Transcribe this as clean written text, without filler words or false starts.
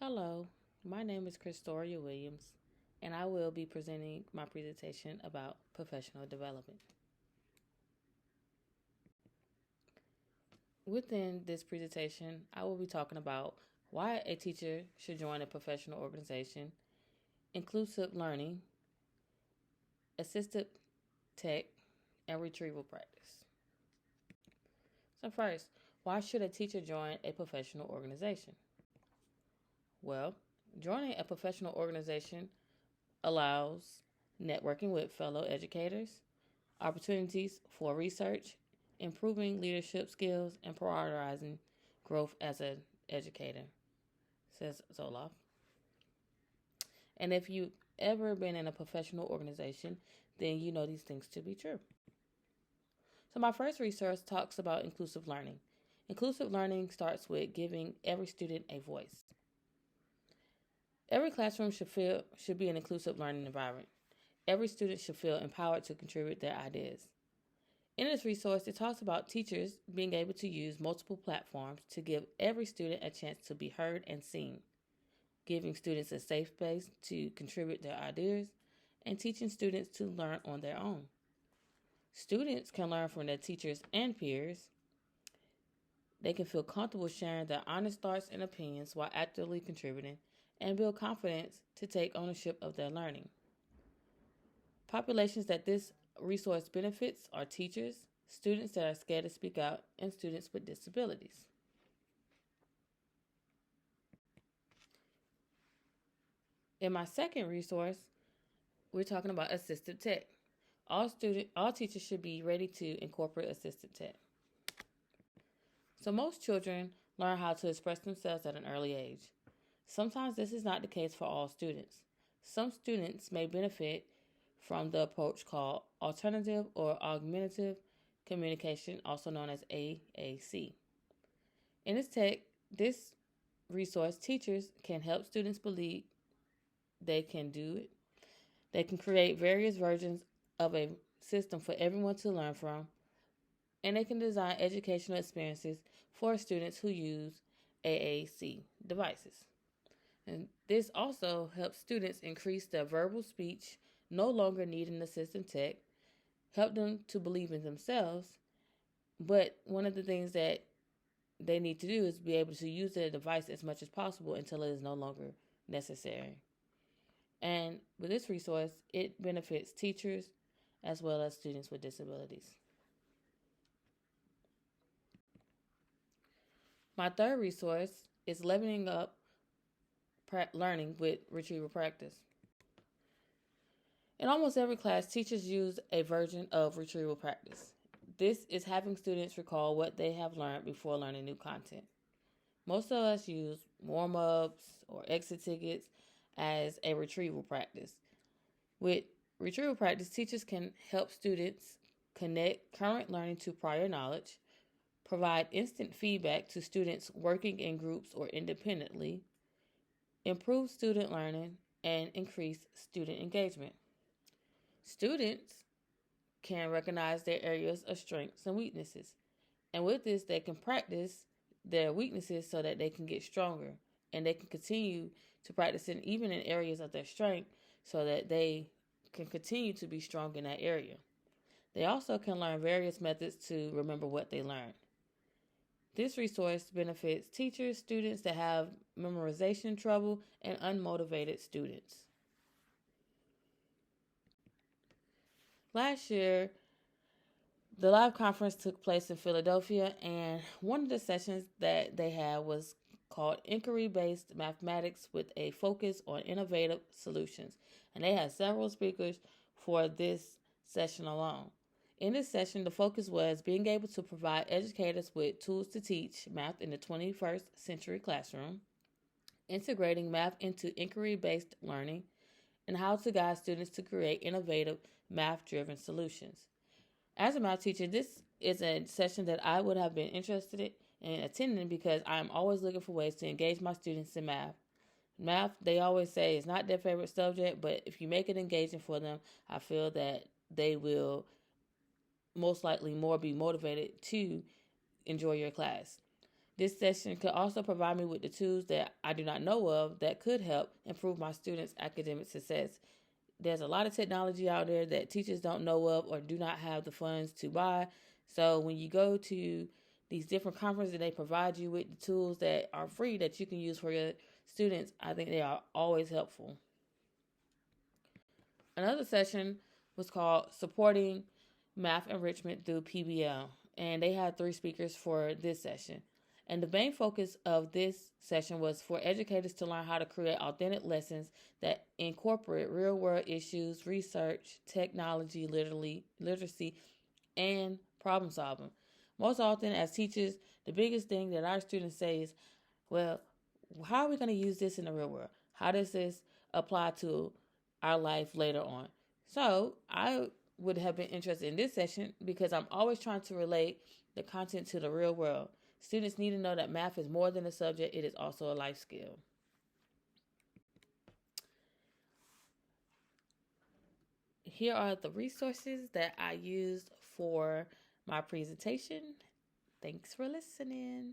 Hello, my name is Presentation-Williams, and I will be presenting my presentation about professional development. Within this presentation, I will be talking about why a teacher should join a professional organization, inclusive learning, assistive tech, and retrieval practice. So, first, why should a teacher join a professional organization? Well, joining a professional organization allows networking with fellow educators, opportunities for research, improving leadership skills, and prioritizing growth as an educator, says Zoloff. And if you've ever been in a professional organization, then you know these things to be true. So, my first resource talks about inclusive learning. Inclusive learning starts with giving every student a voice. Every classroom should be an inclusive learning environment. Every student should feel empowered to contribute their ideas. In this resource, it talks about teachers being able to use multiple platforms to give every student a chance to be heard and seen, giving students a safe space to contribute their ideas, and teaching students to learn on their own. Students can learn from their teachers and peers. They can feel comfortable sharing their honest thoughts and opinions while actively contributing and build confidence to take ownership of their learning. Populations that this resource benefits are teachers, students that are scared to speak out, and students with disabilities. In my second resource, we're talking about assistive tech. All teachers should be ready to incorporate assistive tech. So most children learn how to express themselves at an early age. Sometimes this is not the case for all students. Some students may benefit from the approach called alternative or augmentative communication, also known as AAC. In this resource, teachers can help students believe they can do it. They can create various versions of a system for everyone to learn from, and they can design educational experiences for students who use AAC devices. And this also helps students increase their verbal speech, no longer needing assistant tech, help them to believe in themselves. But one of the things that they need to do is be able to use their device as much as possible until it is no longer necessary. And with this resource, it benefits teachers as well as students with disabilities. My third resource is leveling up learning with retrieval practice. In almost every class, teachers use a version of retrieval practice. This is having students recall what they have learned before learning new content. Most of us use warm-ups or exit tickets as a retrieval practice. With retrieval practice, teachers can help students connect current learning to prior knowledge, provide instant feedback to students working in groups or independently, improve student learning, and increase student engagement. Students can recognize their areas of strengths and weaknesses, and with this, they can practice their weaknesses so that they can get stronger, and they can continue to practice it even in areas of their strength so that they can continue to be strong in that area. They also can learn various methods to remember what they learned. This resource benefits teachers, students that have memorization trouble, and unmotivated students. Last year, the live conference took place in Philadelphia, and one of the sessions that they had was called Inquiry-Based Mathematics with a Focus on Innovative Solutions. And they had several speakers for this session alone. In this session, the focus was being able to provide educators with tools to teach math in the 21st century classroom, integrating math into inquiry-based learning, and how to guide students to create innovative math-driven solutions. As a math teacher, this is a session that I would have been interested in attending because I'm always looking for ways to engage my students in math. Math, they always say, is not their favorite subject, but if you make it engaging for them, I feel that they will most likely more be motivated to enjoy your class. This session could also provide me with the tools that I do not know of that could help improve my students' academic success. There's a lot of technology out there that teachers don't know of or do not have the funds to buy. So when you go to these different conferences and they provide you with the tools that are free that you can use for your students, I think they are always helpful. Another session was called Supporting Math Enrichment Through PBL, and they had 3 speakers for this session. And the main focus of this session was for educators to learn how to create authentic lessons that incorporate real-world issues, research, technology, literacy, and problem solving. Most often, as teachers, the biggest thing that our students say is, well, how are we going to use this in the real world? How does this apply to our life later on? So I would have been interested in this session because I'm always trying to relate the content to the real world. Students need to know that math is more than a subject, it is also a life skill. Here are the resources that I used for my presentation. Thanks for listening.